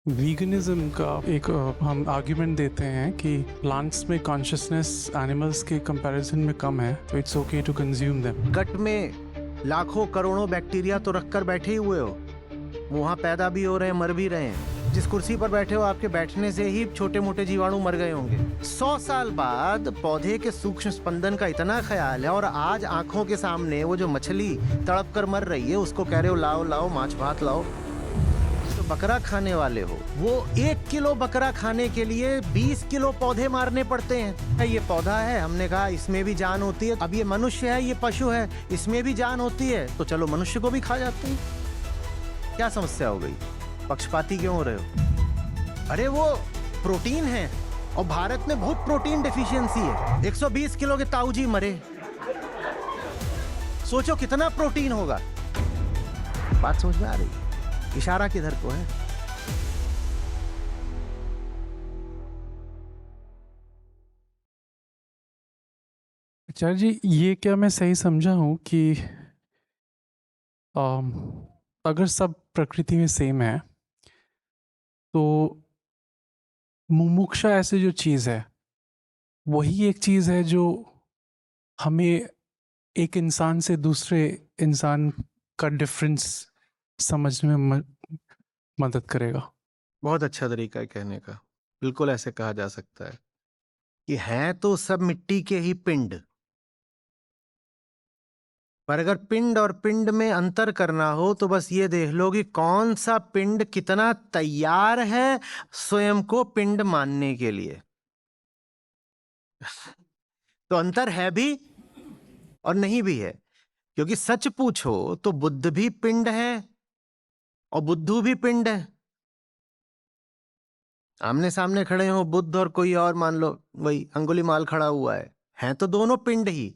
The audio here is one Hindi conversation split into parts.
वीगनिज्म का एक हम आर्ग्यूमेंट देते हैं कि प्लांट्स में कॉन्शियसनेस एनिमल्स के कंपैरिजन में कम है, तो it's okay to consume them. Gut में लाखों करोड़ों बैक्टीरिया तो रखकर बैठे ही हुए हो, वहां पैदा भी हो रहे हैं, मर भी रहे हैं। जिस कुर्सी पर बैठे हो, आपके बैठने से ही छोटे मोटे जीवाणु मर गए होंगे। 100 साल बाद पौधे के सूक्ष्म स्पंदन का इतना ख्याल है, और आज आंखों के सामने वो जो मछली तड़प कर मर रही है, उसको कह रहे हो लाओ लाओ माछ भात लाओ। तो बकरा खाने वाले हो, वो 1 किलो बकरा खाने के लिए 20 किलो पौधे मारने पड़ते हैं। ये पौधा है, हमने कहा इसमें भी जान होती है। अब ये मनुष्य है, ये पशु है, इसमें भी जान होती है, तो चलो मनुष्य को भी खा जाते हैं। क्या समस्या हो गई? पक्षपाती क्यों हो रहे हो? अरे वो प्रोटीन है, और भारत में बहुत प्रोटीन डेफिशिएंसी है। 120 किलो के ताऊ जी मरे, सोचो कितना प्रोटीन होगा। बात समझ में आ रही? इशारा किधर को है? आचार्य जी, ये क्या मैं सही समझा हूँ कि अगर सब प्रकृति में सेम है तो मुमुक्षा ऐसे जो चीज़ है वही एक चीज़ है जो हमें एक इंसान से दूसरे इंसान का डिफरेंस समझने में मदद करेगा। बहुत अच्छा तरीका है कहने का। बिल्कुल ऐसे कहा जा सकता है कि हैं तो सब मिट्टी के ही पिंड, पर अगर पिंड और पिंड में अंतर करना हो तो बस ये देख लो कि कौन सा पिंड कितना तैयार है स्वयं को पिंड मानने के लिए। तो अंतर है भी और नहीं भी है, क्योंकि सच पूछो तो बुद्ध भी पिंड है और बुद्धू भी पिंड है। आमने सामने खड़े हो बुद्ध और कोई और, मान लो वही अंगुलीमाल खड़ा हुआ है तो दोनों पिंड ही।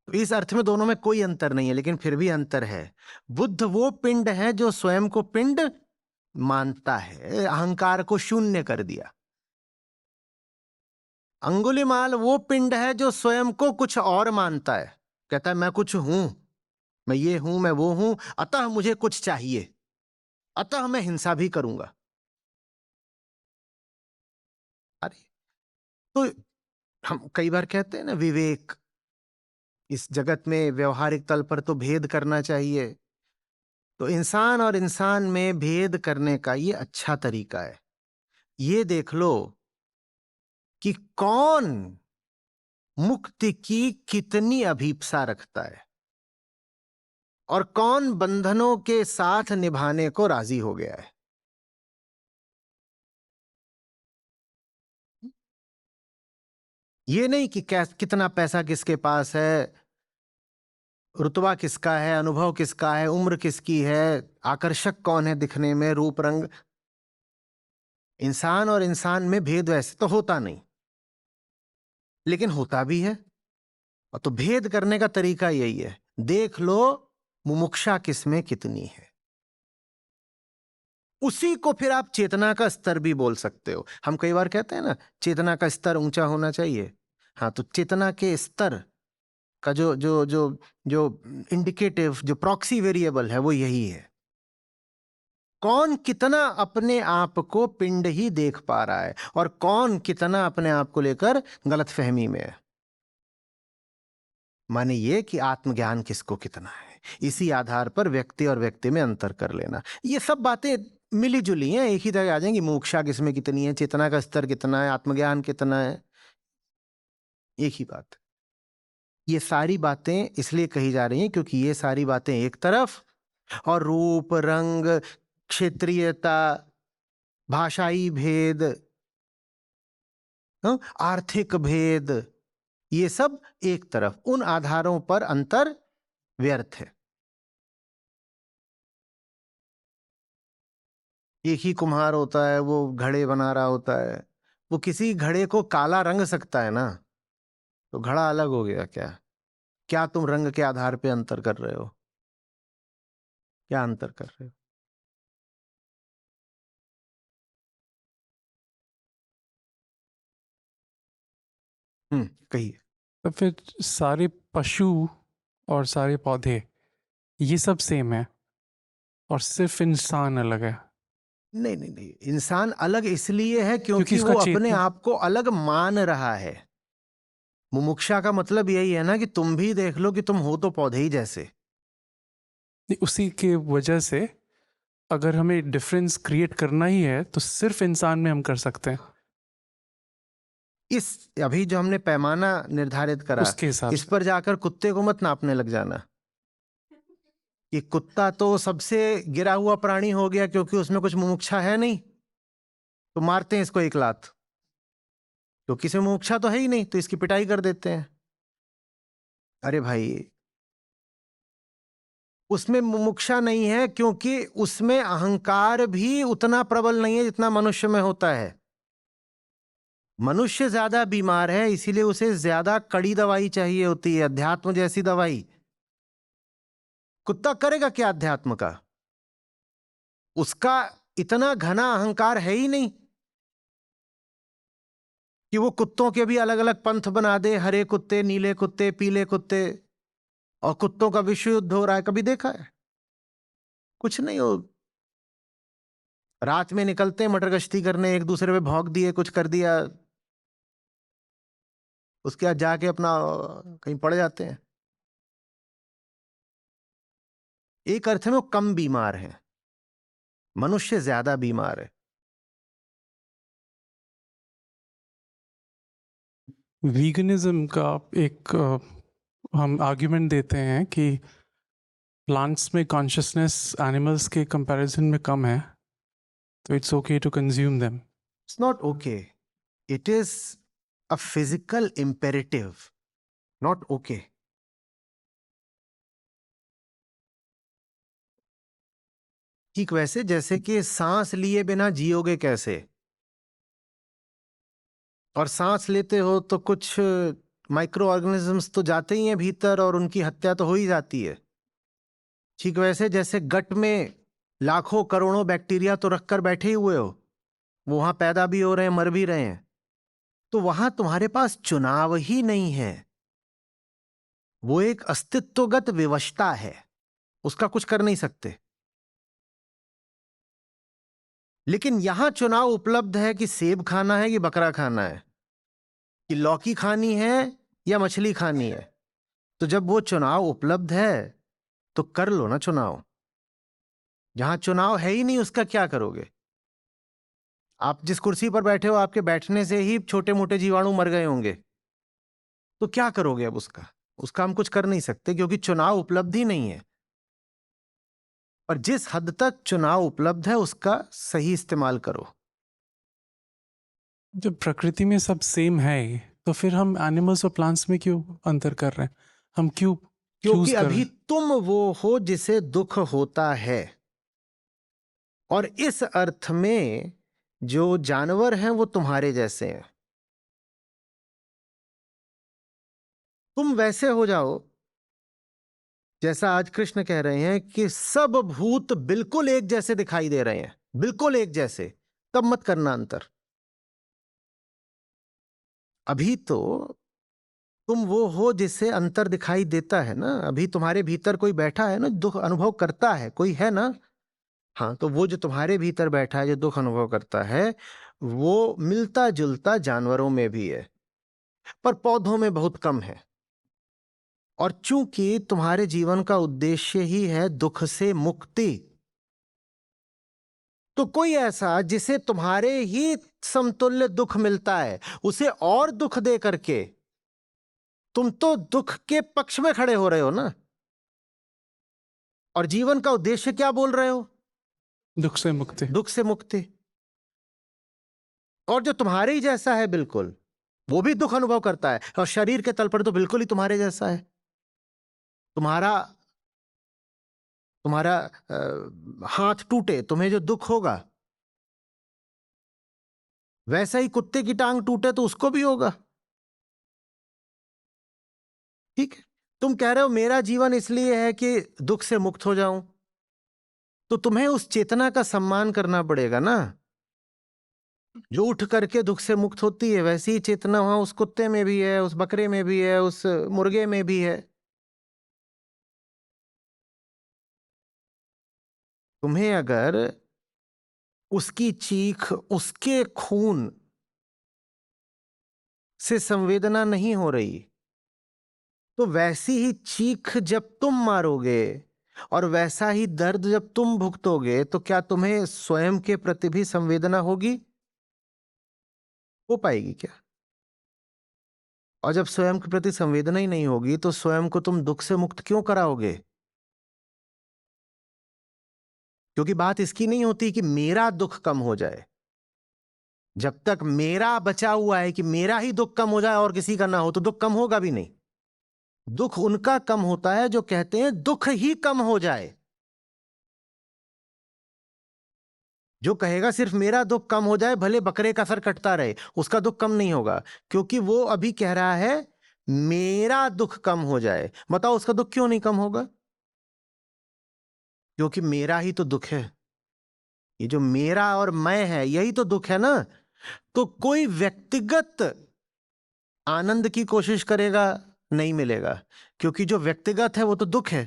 तो इस अर्थ में दोनों में कोई अंतर नहीं है, लेकिन फिर भी अंतर है। बुद्ध वो पिंड है जो स्वयं को पिंड मानता है, अहंकार को शून्य कर दिया। अंगुलीमाल वो पिंड है जो स्वयं को कुछ और मानता है, कहता है मैं कुछ हूं, मैं ये हूं, मैं वो हूं, अतः मुझे कुछ चाहिए, अतः मैं हिंसा भी करूंगा। अरे, तो हम कई बार कहते हैं ना, विवेक। इस जगत में व्यवहारिक तल पर तो भेद करना चाहिए, तो इंसान और इंसान में भेद करने का ये अच्छा तरीका है। ये देख लो कि कौन मुक्ति की कितनी अभीप्सा रखता है और कौन बंधनों के साथ निभाने को राजी हो गया है। ये नहीं कि कितना पैसा किसके पास है, रुतबा किसका है, अनुभव किसका है, उम्र किसकी है, आकर्षक कौन है दिखने में, रूप रंग। इंसान और इंसान में भेद वैसे तो होता नहीं, लेकिन होता भी है। और तो भेद करने का तरीका यही है, देख लो मुमुक्षा किसमें कितनी है। उसी को फिर आप चेतना का स्तर भी बोल सकते हो। हम कई बार कहते हैं ना, चेतना का स्तर ऊंचा होना चाहिए। हाँ, तो चेतना के स्तर का जो जो जो जो इंडिकेटिव, जो प्रॉक्सी वेरिएबल है, वो यही है। कौन कितना अपने आप को पिंड ही देख पा रहा है और कौन कितना अपने आप को लेकर गलतफहमी में है। माने ये कि आत्मज्ञान किसको कितना है, इसी आधार पर व्यक्ति और व्यक्ति में अंतर कर लेना। ये सब बातें मिली जुली हैं, एक ही जगह आ जाएंगी। मोक्षा किसमें कितनी है, चेतना का स्तर कितना है, आत्मज्ञान कितना है, एक ही बात। ये सारी बातें इसलिए कही जा रही हैं क्योंकि ये सारी बातें एक तरफ, और रूप रंग, क्षेत्रीयता, भाषाई भेद, आर्थिक भेद, ये सब एक तरफ। उन आधारों पर अंतर व्यर्थ है। एक ही कुम्हार होता है, वो घड़े बना रहा होता है, वो किसी घड़े को काला रंग सकता है ना, तो घड़ा अलग हो गया क्या? क्या तुम रंग के आधार पे अंतर कर रहे हो? क्या अंतर कर रहे हो? कहिए। तो फिर सारे पशु और सारे पौधे ये सब सेम है और सिर्फ इंसान अलग है। नहीं नहीं नहीं, इंसान अलग इसलिए है क्योंकि इसका वो अपने चेतना आप को अलग मान रहा है। मुमुक्षा का मतलब यही है ना कि तुम भी देख लो कि तुम हो तो पौधे ही जैसे। नहीं, उसी के वजह से अगर हमें डिफरेंस क्रिएट करना ही है तो सिर्फ इंसान में हम कर सकते हैं, इस अभी जो हमने पैमाना निर्धारित करा, उसके हिसाब इस से। पर जाकर कुत्ते को मत नापने लग जाना कि कुत्ता तो सबसे गिरा हुआ प्राणी हो गया क्योंकि उसमें कुछ मुमुक्षा है नहीं, तो मारते हैं इसको एक लात। क्योंकि इसमें मुमुक्षा तो है ही नहीं तो इसकी पिटाई कर देते हैं। अरे भाई, उसमें मुमुक्षा नहीं है क्योंकि उसमें अहंकार भी उतना प्रबल नहीं है जितना मनुष्य में होता है। मनुष्य ज्यादा बीमार है इसीलिए उसे ज्यादा कड़ी दवाई चाहिए होती है, अध्यात्म जैसी दवाई। कुत्ता करेगा क्या अध्यात्म का? उसका इतना घना अहंकार है ही नहीं कि वो कुत्तों के भी अलग अलग पंथ बना दे, हरे कुत्ते, नीले कुत्ते, पीले कुत्ते, और कुत्तों का विश्व युद्ध हो रहा है। कभी देखा है? कुछ नहीं हो। रात में निकलते हैं मटर गश्ती करने, एक दूसरे पे भौंक दिए, कुछ कर दिया, उसके बाद जाके अपना कहीं पड़ जाते हैं। एक अर्थ में वो कम बीमार है, मनुष्य ज्यादा बीमार है। वीगनिज्म का एक हम आर्ग्यूमेंट देते हैं कि प्लांट्स में कॉन्शियसनेस एनिमल्स के कंपैरिजन में कम है, तो it's okay to consume them. It's not okay, it is a physical imperative, not okay. ठीक वैसे जैसे कि सांस लिए बिना जियोगे कैसे, और सांस लेते हो तो कुछ माइक्रो ऑर्गेनिजम्स तो जाते ही हैं भीतर और उनकी हत्या तो हो ही जाती है। ठीक वैसे जैसे गट में लाखों करोड़ों बैक्टीरिया तो रखकर बैठे ही हुए हो, वो वहां पैदा भी हो रहे हैं, मर भी रहे हैं, तो वहां तुम्हारे पास चुनाव ही नहीं है। वो एक अस्तित्वगत विवशता है, उसका कुछ कर नहीं सकते। लेकिन यहां चुनाव उपलब्ध है कि सेब खाना है कि बकरा खाना है, कि लौकी खानी है या मछली खानी है। तो जब वो चुनाव उपलब्ध है तो कर लो ना चुनाव। जहां चुनाव है ही नहीं उसका क्या करोगे? आप जिस कुर्सी पर बैठे हो, आपके बैठने से ही छोटे मोटे जीवाणु मर गए होंगे, तो क्या करोगे अब उसका? उसका हम कुछ कर नहीं सकते क्योंकि चुनाव उपलब्ध ही नहीं है। और जिस हद तक चुनाव उपलब्ध है उसका सही इस्तेमाल करो। जब प्रकृति में सब सेम है ही, तो फिर हम एनिमल्स और प्लांट्स में क्यों अंतर कर रहे हैं? हम क्यों चूज क्योंकि कर रहे अभी हैं? तुम वो हो जिसे दुख होता है, और इस अर्थ में जो जानवर हैं वो तुम्हारे जैसे हैं। तुम वैसे हो जाओ जैसा आज कृष्ण कह रहे हैं कि सब भूत बिल्कुल एक जैसे दिखाई दे रहे हैं, बिल्कुल एक जैसे, तब मत करना अंतर। अभी तो तुम वो हो जिससे अंतर दिखाई देता है ना। अभी तुम्हारे भीतर कोई बैठा है ना, दुख अनुभव करता है, कोई है ना। हाँ, तो वो जो तुम्हारे भीतर बैठा है जो दुख अनुभव करता है, वो मिलता जुलता जानवरों में भी है पर पौधों में बहुत कम है। और चूंकि तुम्हारे जीवन का उद्देश्य ही है दुख से मुक्ति, तो कोई ऐसा जिसे तुम्हारे ही समतुल्य दुख मिलता है, उसे और दुख दे करके तुम तो दुख के पक्ष में खड़े हो रहे हो ना। और जीवन का उद्देश्य क्या बोल रहे हो? दुख से मुक्ति। दुख से मुक्ति। और जो तुम्हारे ही जैसा है बिल्कुल, वो भी दुख अनुभव करता है, और शरीर के तल पर तो बिल्कुल ही तुम्हारे जैसा है। तुम्हारा तुम्हारा हाथ टूटे, तुम्हें जो दुख होगा, वैसा ही कुत्ते की टांग टूटे तो उसको भी होगा। ठीक है? तुम कह रहे हो मेरा जीवन इसलिए है कि दुख से मुक्त हो जाऊं, तो तुम्हें उस चेतना का सम्मान करना पड़ेगा ना जो उठ करके दुख से मुक्त होती है। वैसी ही चेतना वहां उस कुत्ते में भी है, उस बकरे में भी है, उस मुर्गे में भी है। तुम्हें अगर उसकी चीख, उसके खून से संवेदना नहीं हो रही, तो वैसी ही चीख जब तुम मारोगे और वैसा ही दर्द जब तुम भुगतोगे, तो क्या तुम्हें स्वयं के प्रति भी संवेदना होगी? हो पाएगी क्या? और जब स्वयं के प्रति संवेदना ही नहीं होगी, तो स्वयं को तुम दुख से मुक्त क्यों कराओगे? क्योंकि बात इसकी नहीं होती कि मेरा दुख कम हो जाए। जब तक मेरा बचा हुआ है कि मेरा ही दुख कम हो जाए और किसी का ना हो, तो दुख कम होगा भी नहीं। दुख उनका कम होता है जो कहते हैं दुख ही कम हो जाए। जो कहेगा सिर्फ मेरा दुख कम हो जाए, भले बकरे का सर कटता रहे, उसका दुख कम नहीं होगा, क्योंकि वो अभी कह रहा है मेरा दुख कम हो जाए। बताओ उसका दुख क्यों नहीं कम होगा? क्योंकि मेरा ही तो दुख है। ये जो मेरा और मैं है, यही तो दुख है ना। तो कोई व्यक्तिगत आनंद की कोशिश करेगा, नहीं मिलेगा, क्योंकि जो व्यक्तिगत है वो तो दुख है।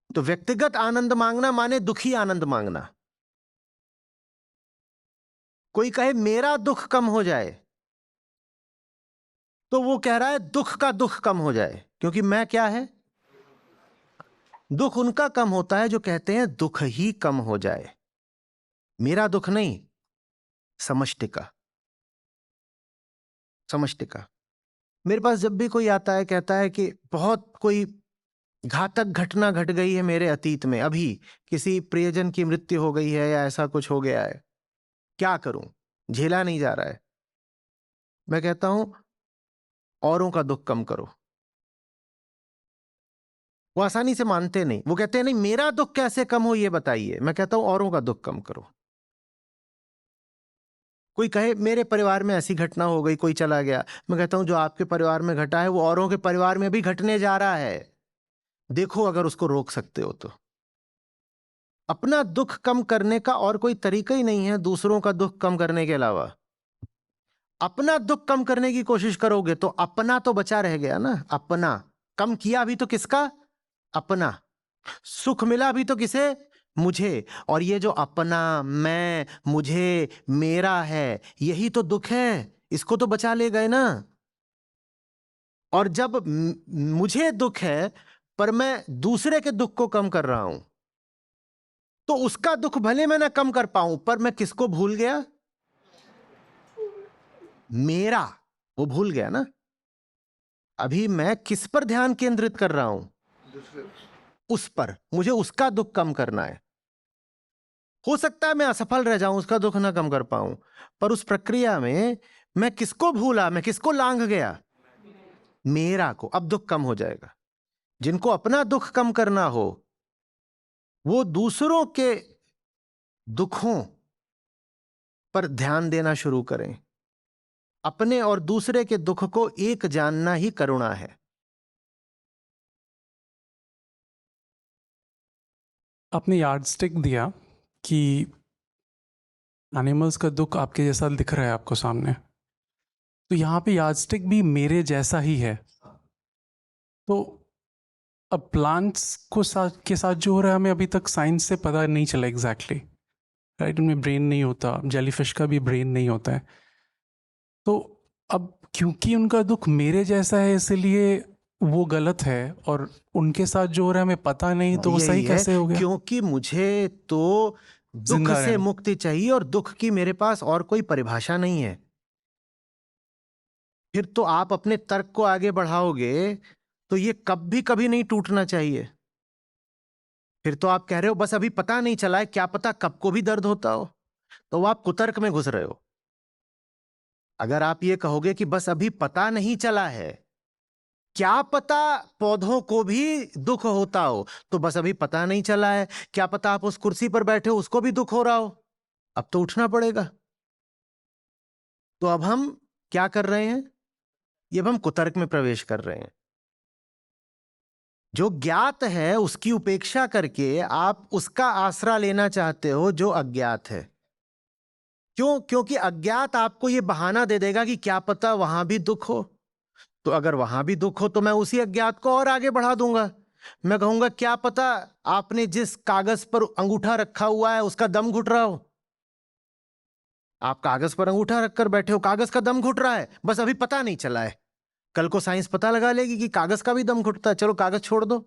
तो व्यक्तिगत आनंद मांगना माने दुखी आनंद मांगना। कोई कहे मेरा दुख कम हो जाए, तो वो कह रहा है दुख का दुख कम हो जाए, क्योंकि मैं क्या है? दुख उनका कम होता है जो कहते हैं दुख ही कम हो जाए। मेरा दुख नहीं, समष्टि का। समष्टि का। मेरे पास जब भी कोई आता है, कहता है कि बहुत कोई घातक घटना घट गई है मेरे अतीत में, अभी किसी प्रियजन की मृत्यु हो गई है या ऐसा कुछ हो गया है, क्या करूं, झेला नहीं जा रहा है। मैं कहता हूं औरों का दुख कम करो। वो आसानी से मानते नहीं, वो कहते हैं नहीं मेरा दुख कैसे कम हो ये बताइए। मैं कहता हूं औरों का दुख कम करो। कोई कहे मेरे परिवार में ऐसी घटना हो गई, कोई चला गया, मैं कहता हूं जो आपके परिवार में घटा है वो औरों के परिवार में भी घटने जा रहा है, देखो अगर उसको रोक सकते हो तो। अपना दुख कम करने का और कोई तरीका ही नहीं है दूसरों का दुख कम करने के अलावा। अपना दुख कम करने की कोशिश करोगे तो अपना तो बचा रह गया ना। अपना कम किया भी तो किसका? अपना। सुख मिला भी तो किसे? मुझे। और ये जो अपना, मैं, मुझे, मेरा है, यही तो दुख है, इसको तो बचा ले गए ना। और जब मुझे दुख है पर मैं दूसरे के दुख को कम कर रहा हूं, तो उसका दुख भले मैं ना कम कर पाऊं, पर मैं किसको भूल गया? मेरा। वो भूल गया ना। अभी मैं किस पर ध्यान केंद्रित कर रहा हूं? उस पर। मुझे उसका दुख कम करना है। हो सकता है मैं असफल रह जाऊं, उसका दुख ना कम कर पाऊं, पर उस प्रक्रिया में मैं किसको भूला, मैं किसको लांघ गया? मेरा को। अब दुख कम हो जाएगा। जिनको अपना दुख कम करना हो, वो दूसरों के दुखों पर ध्यान देना शुरू करें। अपने और दूसरे के दुख को एक जानना ही करुणा है। आपने यार्डस्टिक दिया कि एनिमल्स का दुख आपके जैसा दिख रहा है आपको सामने, तो यहाँ पे यार्डस्टिक भी मेरे जैसा ही है। तो अब प्लांट्स को के साथ जो हो रहा है हमें अभी तक साइंस से पता नहीं चला एग्जैक्टली, राइट? उनमें ब्रेन नहीं होता, जेलीफिश का भी ब्रेन नहीं होता है। तो अब क्योंकि उनका दुख मेरे जैसा है इसलिए वो गलत है, और उनके साथ जो हो रहा है हमें पता नहीं, तो वो सही यही है, कैसे हो गया? क्योंकि मुझे तो दुख जिंदा से रहना। मुक्ति चाहिए और दुख की मेरे पास और कोई परिभाषा नहीं है। फिर तो आप अपने तर्क को आगे बढ़ाओगे तो ये कभी कभी नहीं टूटना चाहिए। फिर तो आप कह रहे हो बस अभी पता नहीं चला है, क्या पता कब को भी दर्द होता हो, तो आप कुतर्क में घुस रहे हो। अगर आप ये कहोगे कि बस अभी पता नहीं चला है, क्या पता पौधों को भी दुख होता हो, तो बस अभी पता नहीं चला है, क्या पता आप उस कुर्सी पर बैठे हो उसको भी दुख हो रहा हो, अब तो उठना पड़ेगा। तो अब हम क्या कर रहे हैं? ये अब हम कुतर्क में प्रवेश कर रहे हैं। जो ज्ञात है उसकी उपेक्षा करके आप उसका आसरा लेना चाहते हो जो अज्ञात है। क्यों? क्योंकि अज्ञात आपको यह बहाना दे देगा कि क्या पता वहां भी दुख हो। तो अगर वहां भी दुख हो तो मैं उसी अज्ञात को और आगे बढ़ा दूंगा। मैं कहूंगा क्या पता आपने जिस कागज पर अंगूठा रखा हुआ है उसका दम घुट रहा हो। आप कागज पर अंगूठा रखकर बैठे हो, कागज का दम घुट रहा है, बस अभी पता नहीं चला है। कल को साइंस पता लगा लेगी कि कागज का भी दम घुटता है, चलो कागज छोड़ दो।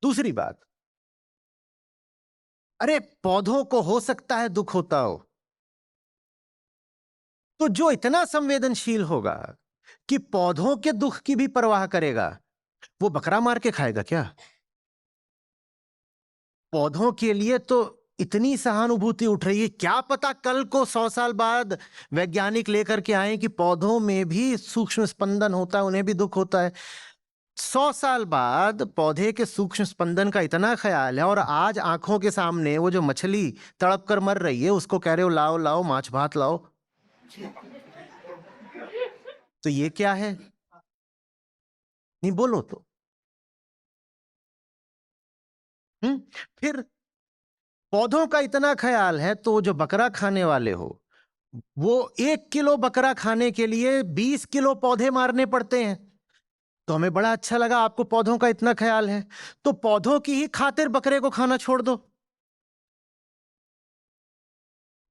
दूसरी बात, अरे पौधों को हो सकता है दुख होता हो, तो जो इतना संवेदनशील होगा कि पौधों के दुख की भी परवाह करेगा, वो बकरा मार के खाएगा क्या? पौधों के लिए तो इतनी सहानुभूति उठ रही है, क्या पता कल को 100 साल बाद वैज्ञानिक लेकर के आए कि पौधों में भी सूक्ष्म स्पंदन होता है, उन्हें भी दुख होता है। 100 साल बाद पौधे के सूक्ष्म स्पंदन का इतना ख्याल है, और आज आंखों के सामने वो जो मछली तड़प कर मर रही है उसको कह रहे हो लाओ लाओ माछ भात लाओ। तो ये क्या है? नहीं बोलो तो। फिर पौधों का इतना ख्याल है, तो जो बकरा खाने वाले हो, वो 1 किलो बकरा खाने के लिए 20 किलो पौधे मारने पड़ते हैं। तो हमें बड़ा अच्छा लगा आपको पौधों का इतना ख्याल है, तो पौधों की ही खातिर बकरे को खाना छोड़ दो।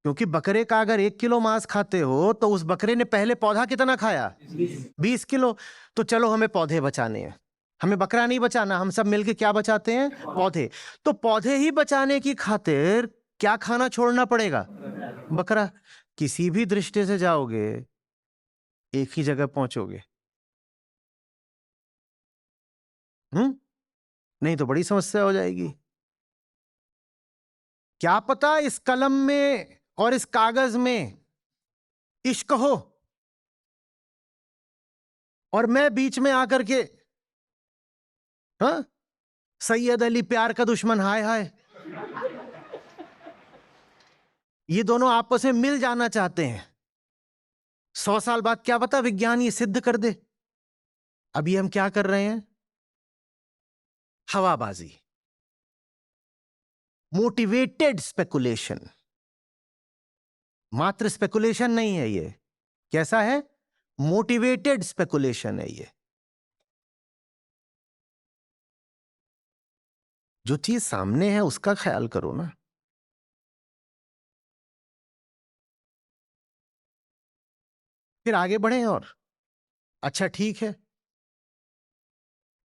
क्योंकि बकरे का अगर 1 किलो मांस खाते हो तो उस बकरे ने पहले पौधा कितना खाया? 20 किलो। तो चलो हमें पौधे बचाने हैं, हमें बकरा नहीं बचाना, हम सब मिलके क्या बचाते हैं? पौधे। तो पौधे ही बचाने की खातिर क्या खाना छोड़ना पड़ेगा? बकरा। किसी भी दृष्टि से जाओगे एक ही जगह पहुंचोगे। नहीं तो बड़ी समस्या हो जाएगी। क्या पता इस कलम में और इस कागज में इश्क हो, और मैं बीच में आकर के हाँ, सैयद अली प्यार का दुश्मन, हाय हाय, ये दोनों आपस में मिल जाना चाहते हैं। 100 साल बाद क्या पता विज्ञान ये सिद्ध कर दे। अभी हम क्या कर रहे हैं? हवाबाजी, मोटिवेटेड स्पेकुलेशन। मात्र स्पेकुलेशन नहीं है ये। कैसा है? मोटिवेटेड स्पेकुलेशन है ये। जो चीज सामने है उसका ख्याल करो ना। फिर आगे बढ़े और अच्छा ठीक है,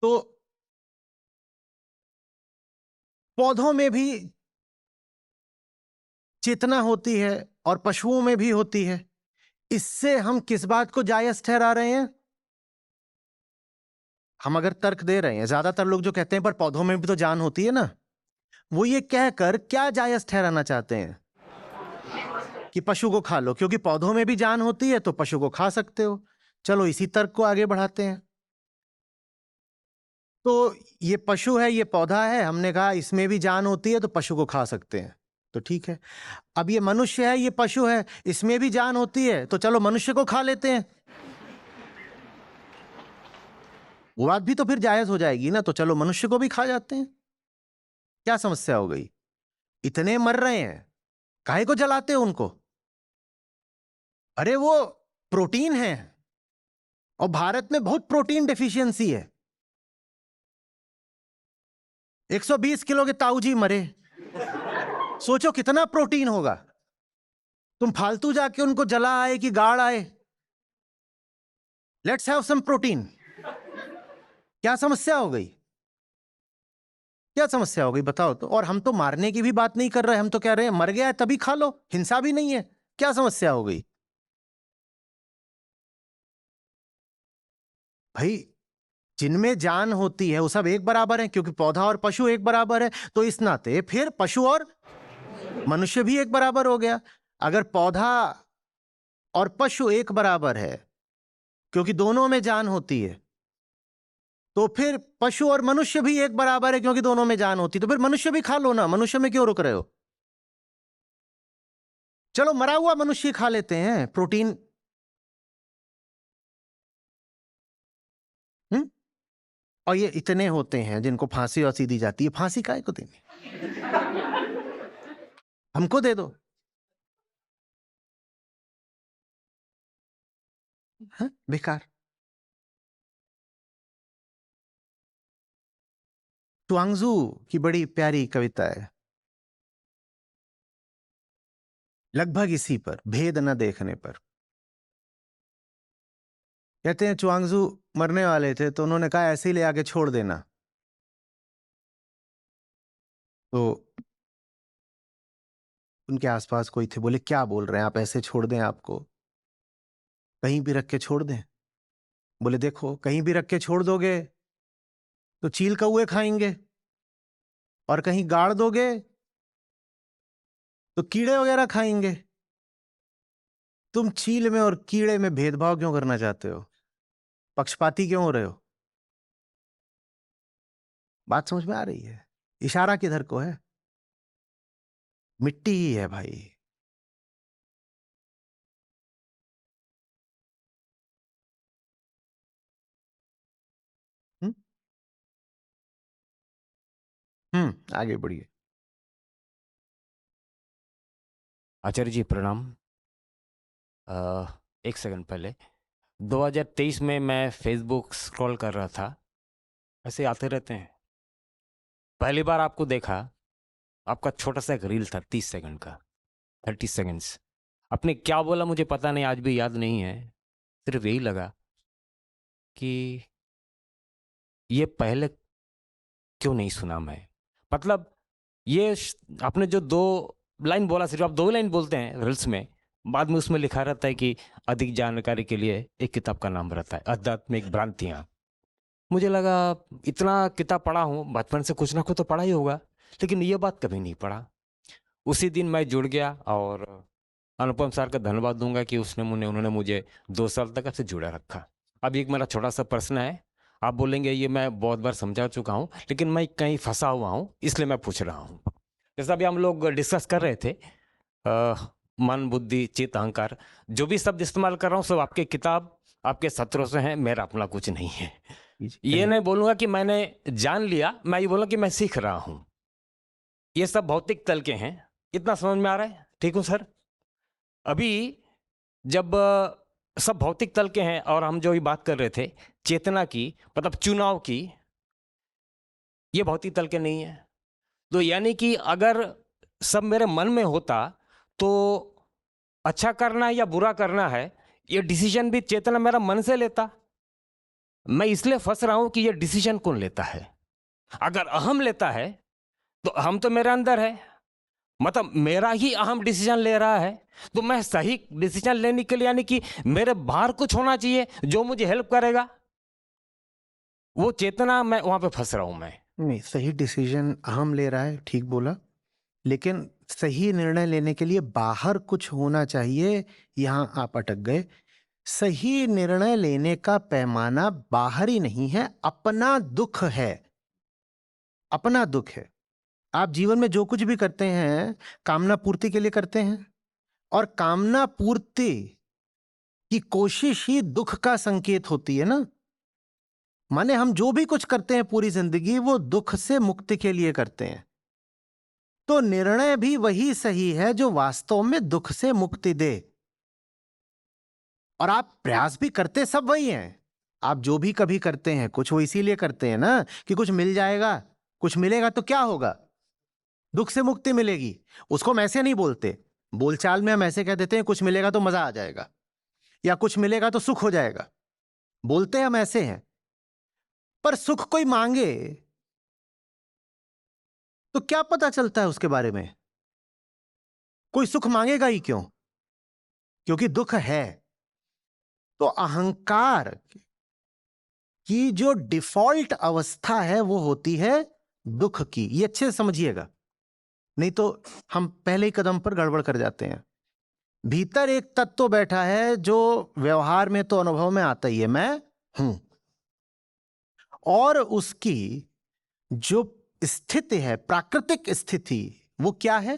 तो पौधों में भी चेतना होती है और पशुओं में भी होती है। इससे हम किस बात को जायज ठहरा रहे हैं? हम अगर तर्क दे रहे हैं, ज्यादातर लोग जो कहते हैं पर पौधों में भी तो जान होती है ना, वो ये कहकर क्या जायज ठहराना चाहते हैं? कि पशु को खा लो, क्योंकि पौधों में भी जान होती है तो पशु को खा सकते हो। चलो इसी तर्क को आगे बढ़ाते हैं। तो ये पशु है, ये पौधा है, हमने कहा इसमें भी जान होती है तो पशु को खा सकते हैं, तो ठीक है। अब ये मनुष्य है, ये पशु है, इसमें भी जान होती है तो चलो मनुष्य को खा लेते हैं। वो बात भी तो फिर जायज हो जाएगी ना, तो चलो मनुष्य को भी खा जाते हैं। क्या समस्या हो गई? इतने मर रहे हैं, काहे को जलाते हो उनको? अरे वो प्रोटीन है, और भारत में बहुत प्रोटीन डेफिशिएंसी है। 120 किलो के ताऊजी मरे, सोचो कितना प्रोटीन होगा। तुम फालतू जाके उनको जला आए कि गाड़ आए। Let's have some protein. क्या समस्या हो गई? क्या समस्या हो गई बताओ तो। और हम तो मारने की भी बात नहीं कर रहे, हम तो कह रहे हैं मर गया है तभी खा लो, हिंसा भी नहीं है। क्या समस्या हो गई भाई? जिनमें जान होती है वो सब एक बराबर है, क्योंकि पौधा और पशु एक बराबर है, तो इस नाते फिर पशु और मनुष्य भी एक बराबर हो गया। अगर पौधा और पशु एक बराबर है क्योंकि दोनों में जान होती है, तो फिर पशु और मनुष्य भी एक बराबर है क्योंकि दोनों में जान होती है, तो फिर मनुष्य भी खा लो ना। मनुष्य में क्यों रुक रहे हो? चलो मरा हुआ मनुष्य खा लेते हैं, प्रोटीन। हम्म। और ये इतने होते हैं जिनको फांसी और दी जाती है। फांसी काहे को देनी? हमको दे दो। हाँ? बेकार। ट्वांगजू की बड़ी प्यारी कविता है, लगभग इसी पर, भेद न देखने पर। कहते हैं चुआंगजू मरने वाले थे तो उन्होंने कहा ऐसे ही ले आके छोड़ देना। तो उनके आसपास कोई थे, बोले क्या बोल रहे हैं आप, ऐसे छोड़ दें आपको? कहीं भी रख के छोड़ दें? बोले देखो, कहीं भी रख के छोड़ दोगे तो चील कौए खाएंगे, और कहीं गाड़ दोगे तो कीड़े वगैरह खाएंगे। तुम चील में और कीड़े में भेदभाव क्यों करना चाहते हो? पक्षपाती क्यों हो रहे हो? बात समझ में आ रही है? इशारा किधर को है? मिट्टी ही है भाई। आगे बढ़िए। आचार्य जी प्रणाम। एक सेकंड पहले 2023 में मैं फेसबुक स्क्रॉल कर रहा था, ऐसे आते रहते हैं। पहली बार आपको देखा, आपका छोटा सा एक रील था 30 सेकंड का, 30 सेकंड्स। आपने क्या बोला मुझे पता नहीं, आज भी याद नहीं है। सिर्फ यही लगा कि ये पहले क्यों नहीं सुना मैं। मतलब ये आपने जो 2 लाइन बोला, सिर्फ आप 2 लाइन बोलते हैं रील्स में, बाद में उसमें लिखा रहता है कि अधिक जानकारी के लिए एक किताब का नाम रहता है आध्यात्मिक भ्रांतियाँ। मुझे लगा इतना किताब पढ़ा हूँ, बचपन से कुछ ना कुछ तो पढ़ा ही होगा, लेकिन ये बात कभी नहीं पढ़ा। उसी दिन मैं जुड़ गया, और अनुपम सर का धन्यवाद दूंगा कि उन्होंने मुझे 2 साल तक आपसे जुड़ा रखा। अब एक मेरा छोटा सा प्रश्न है, आप बोलेंगे ये मैं बहुत बार समझा चुका हूँ, लेकिन मैं कहीं फंसा हुआ हूँ, इसलिए मैं पूछ रहा हूँ। जैसा अभी हम लोग डिस्कस कर रहे थे, मन बुद्धि चित्त अहंकार, जो भी शब्द इस्तेमाल कर रहा हूँ सब आपके किताब आपके सत्रों से हैं, मेरा अपना कुछ नहीं है। ये नहीं बोलूँगा कि मैंने जान लिया, मैं ये बोलूँगा कि मैं सीख रहा हूँ। ये सब भौतिक तल के हैं, इतना समझ में आ रहा है? ठीक हूँ सर? अभी जब सब भौतिक तल के हैं और हम जो ये बात कर रहे थे चेतना की, मतलब चुनाव की, ये भौतिक तल के नहीं है। तो यानी कि अगर सब मेरे मन में होता तो अच्छा करना या बुरा करना है, ये डिसीजन भी चेतना मेरा मन से लेता। मैं इसलिए फंस रहा हूं कि ये डिसीजन कौन लेता है। अगर अहम लेता है तो अहम तो मेरे अंदर है, मतलब मेरा ही अहम डिसीजन ले रहा है, तो मैं सही डिसीजन लेने के लिए यानी कि मेरे बाहर कुछ होना चाहिए जो मुझे हेल्प करेगा, वो चेतना, मैं वहां पे फंस रहा हूं। मैं नहीं, सही डिसीजन अहम ले रहा है, ठीक बोला, लेकिन सही निर्णय लेने के लिए बाहर कुछ होना चाहिए, यहां आप अटक गए। सही निर्णय लेने का पैमाना बाहरी नहीं है, अपना दुख है। अपना दुख है। आप जीवन में जो कुछ भी करते हैं कामना पूर्ति के लिए करते हैं, और कामना पूर्ति की कोशिश ही दुख का संकेत होती है ना। माने हम जो भी कुछ करते हैं पूरी जिंदगी वो दुख से मुक्ति के लिए करते हैं, तो निर्णय भी वही सही है जो वास्तव में दुख से मुक्ति दे। और आप प्रयास भी करते सब वही हैं। आप जो भी कभी करते हैं कुछ वो इसीलिए करते हैं ना कि कुछ मिल जाएगा, कुछ मिलेगा तो क्या होगा, दुख से मुक्ति मिलेगी। उसको हम ऐसे नहीं बोलते, बोलचाल में हम ऐसे कह देते हैं कुछ मिलेगा तो मजा आ जाएगा, या कुछ मिलेगा तो सुख हो जाएगा, बोलते हम ऐसे हैं। पर सुख कोई मांगे तो क्या पता चलता है उसके बारे में? कोई सुख मांगेगा ही क्यों? क्योंकि दुख है। तो अहंकार की जो डिफॉल्ट अवस्था है वो होती है दुख की। ये अच्छे से समझिएगा, नहीं तो हम पहले ही कदम पर गड़बड़ कर जाते हैं। भीतर एक तत्व बैठा है जो व्यवहार में तो अनुभव में आता ही है, मैं हूं, और उसकी जो स्थिति है, प्राकृतिक स्थिति, वो क्या है?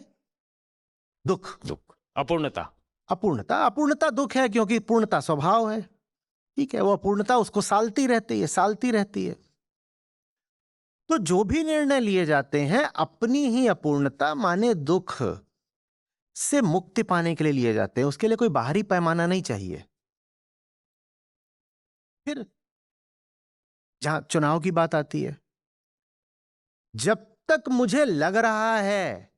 दुख। दुख, अपूर्णता। अपूर्णता। अपूर्णता दुख है, क्योंकि पूर्णता स्वभाव है। ठीक है, वो अपूर्णता उसको सालती रहती है, सालती रहती है। तो जो भी निर्णय लिए जाते हैं अपनी ही अपूर्णता माने दुख से मुक्ति पाने के लिए लिए जाते हैं, उसके लिए कोई बाहरी पैमाना नहीं चाहिए। फिर जहां चुनाव की बात आती है, जब तक मुझे लग रहा है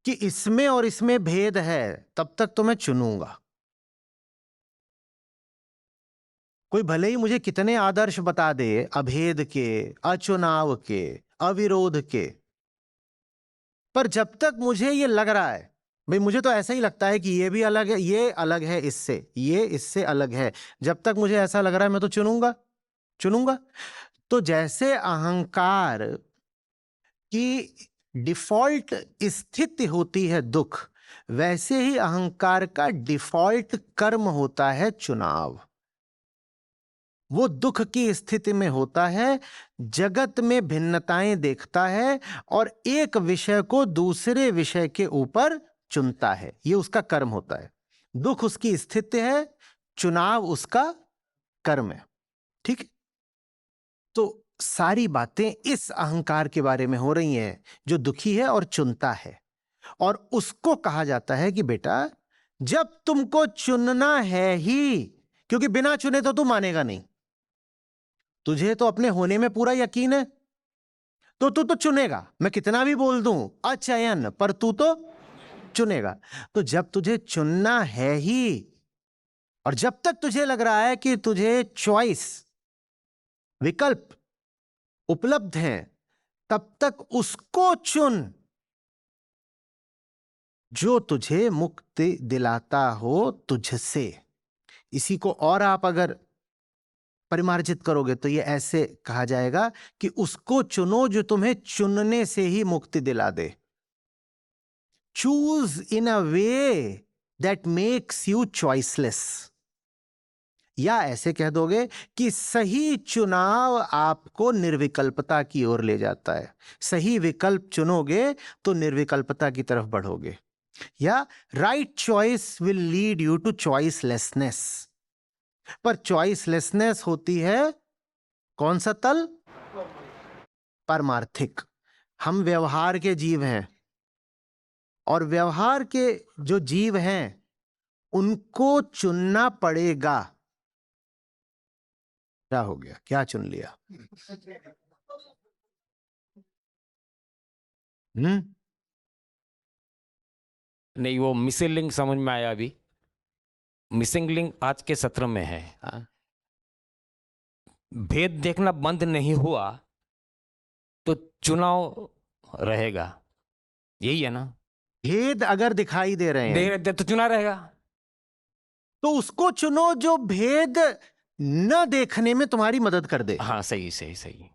कि इसमें और इसमें भेद है, तब तक तो मैं चुनूंगा। कोई भले ही मुझे कितने आदर्श बता दे, अभेद के, अचुनाव के, अविरोध के, पर जब तक मुझे ये लग रहा है, भाई मुझे तो ऐसा ही लगता है कि ये भी अलग है, ये अलग है इससे, ये इससे अलग है, जब तक मुझे ऐसा लग रहा है मैं तो चुनूंगा। तो जैसे अहंकार की डिफॉल्ट स्थिति होती है दुख, वैसे ही अहंकार का डिफॉल्ट कर्म होता है चुनाव। वो दुख की स्थिति में होता है, जगत में भिन्नताएं देखता है और एक विषय को दूसरे विषय के ऊपर चुनता है। ये उसका कर्म होता है। दुख उसकी स्थिति है, चुनाव उसका कर्म है। ठीक है? तो सारी बातें इस अहंकार के बारे में हो रही हैं, जो दुखी है और चुनता है। और उसको कहा जाता है कि बेटा, जब तुमको चुनना है ही, क्योंकि बिना चुने तो तू मानेगा नहीं, तुझे तो अपने होने में पूरा यकीन है, तो तू तो चुनेगा। मैं कितना भी बोल दूं अचयन, पर तू तो चुनेगा। तो जब तुझे चुनना है ही, और जब तक तुझे लग रहा है कि तुझे चॉइस, विकल्प उपलब्ध हैं, तब तक उसको चुन जो तुझे मुक्ति दिलाता हो तुझसे। इसी को और आप अगर परिमार्जित करोगे तो ये ऐसे कहा जाएगा कि उसको चुनो जो तुम्हें चुनने से ही मुक्ति दिला दे। Choose in a way that makes you choiceless. या ऐसे कह दोगे कि सही चुनाव आपको निर्विकल्पता की ओर ले जाता है। सही विकल्प चुनोगे तो निर्विकल्पता की तरफ बढ़ोगे। या right choice will lead you to choicelessness. पर चॉइसलेसनेस होती है कौन सा तल? परमार्थिक। हम व्यवहार के जीव हैं, और व्यवहार के जो जीव हैं उनको चुनना पड़ेगा। क्या हो गया? क्या चुन लिया? नहीं, वो मिसिंग लिंक समझ में आया अभी। मिसिंग लिंक आज के सत्र में है। हाँ। भेद देखना बंद नहीं हुआ तो चुनाव रहेगा, यही है ना? भेद अगर दिखाई दे रहे हैं तो चुना रहेगा। तो उसको चुनो जो भेद न देखने में तुम्हारी मदद कर दे। हाँ, सही सही सही।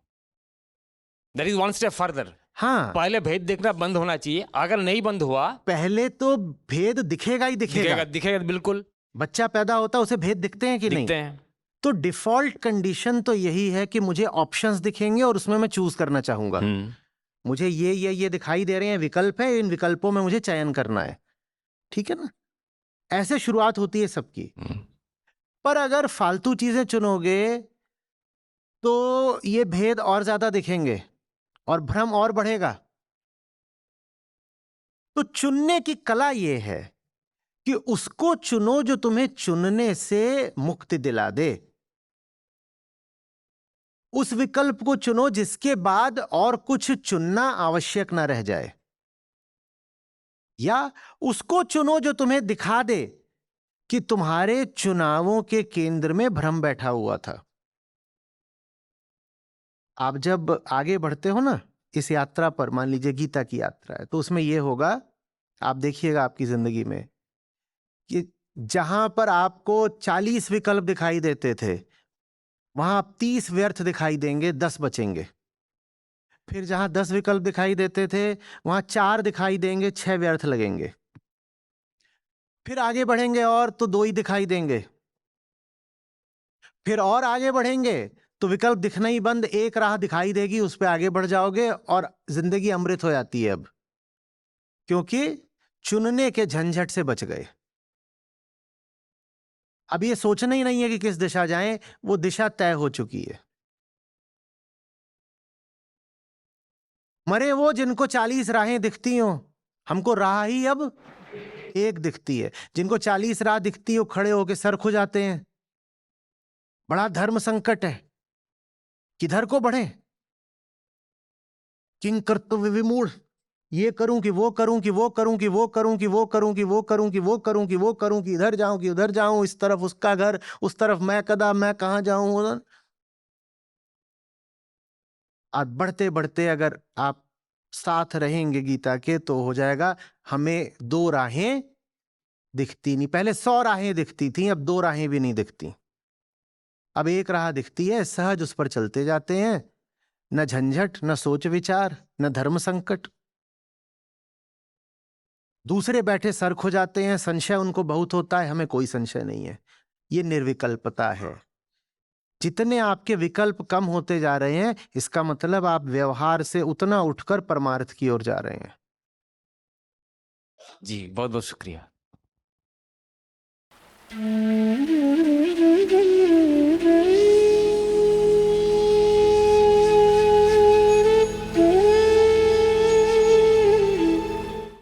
That is one step further. हाँ, पहले भेद देखना बंद होना चाहिए। अगर नहीं बंद हुआ, पहले तो भेद दिखेगा ही दिखेगा। दिखेगा बिल्कुल। बच्चा पैदा होता है, उसे भेद दिखते हैं कि नहीं? दिखते हैं। तो डिफॉल्ट कंडीशन तो यही है कि मुझे ऑप्शंस दिखेंगे और उसमें मैं चूज करना चाहूंगा। मुझे ये दिखाई दे रहे हैं, विकल्प है, इन विकल्पों में मुझे चयन करना है। ठीक है ना? ऐसे शुरुआत होती है सबकी। पर अगर फालतू चीजें चुनोगे तो ये भेद और ज्यादा दिखेंगे और भ्रम और बढ़ेगा। तो चुनने की कला ये है कि उसको चुनो जो तुम्हें चुनने से मुक्ति दिला दे। उस विकल्प को चुनो जिसके बाद और कुछ चुनना आवश्यक ना रह जाए। या उसको चुनो जो तुम्हें दिखा दे कि तुम्हारे चुनावों के केंद्र में भ्रम बैठा हुआ था। आप जब आगे बढ़ते हो ना इस यात्रा पर, मान लीजिए गीता की यात्रा है, तो उसमें यह होगा, आप देखिएगा आपकी जिंदगी में, कि जहां पर आपको 40 विकल्प दिखाई देते थे, वहां 30 व्यर्थ दिखाई देंगे, 10 बचेंगे। फिर जहां 10 विकल्प दिखाई देते थे, वहां 4 दिखाई देंगे, 6 व्यर्थ लगेंगे। फिर आगे बढ़ेंगे और तो 2 ही दिखाई देंगे। फिर और आगे बढ़ेंगे तो विकल्प दिखना ही बंद, एक राह दिखाई देगी, उस पर आगे बढ़ जाओगे और जिंदगी अमृत हो जाती है अब, क्योंकि चुनने के झंझट से बच गए। अब ये सोचना ही नहीं है कि किस दिशा जाएं, वो दिशा तय हो चुकी है। मरे वो जिनको 40 राहें दिखती हो, हमको राह ही अब एक दिखती है। जिनको 40 राह दिखती हो, खड़े होके सर खो जाते हैं। बड़ा धर्म संकट है, किधर को बढ़े? किंग कर्तव्य विमूढ़, ये करूं कि वो करूं कि वो करूं कि वो करूं कि वो करूं कि वो करूं कि वो करूं कि वो करूं कि इधर जाऊं कि उधर जाऊं, इस तरफ उसका घर, उस तरफ मैं कदम, मैं कहां जाऊं उधर। आज बढ़ते बढ़ते अगर आप साथ रहेंगे गीता के तो हो जाएगा। हमें दो राहें दिखती नहीं, पहले 100 राहें दिखती थी, अब 2 राहें भी नहीं दिखती। अब एक राह दिखती है, सहज उस पर चलते जाते हैं, न झंझट, न सोच विचार, न धर्म संकट। दूसरे बैठे सर खो जाते हैं, संशय उनको बहुत होता है, हमें कोई संशय नहीं है। ये निर्विकल्पता है। जितने आपके विकल्प कम होते जा रहे हैं, इसका मतलब आप व्यवहार से उतना उठकर परमार्थ की ओर जा रहे हैं। जी बहुत बहुत शुक्रिया।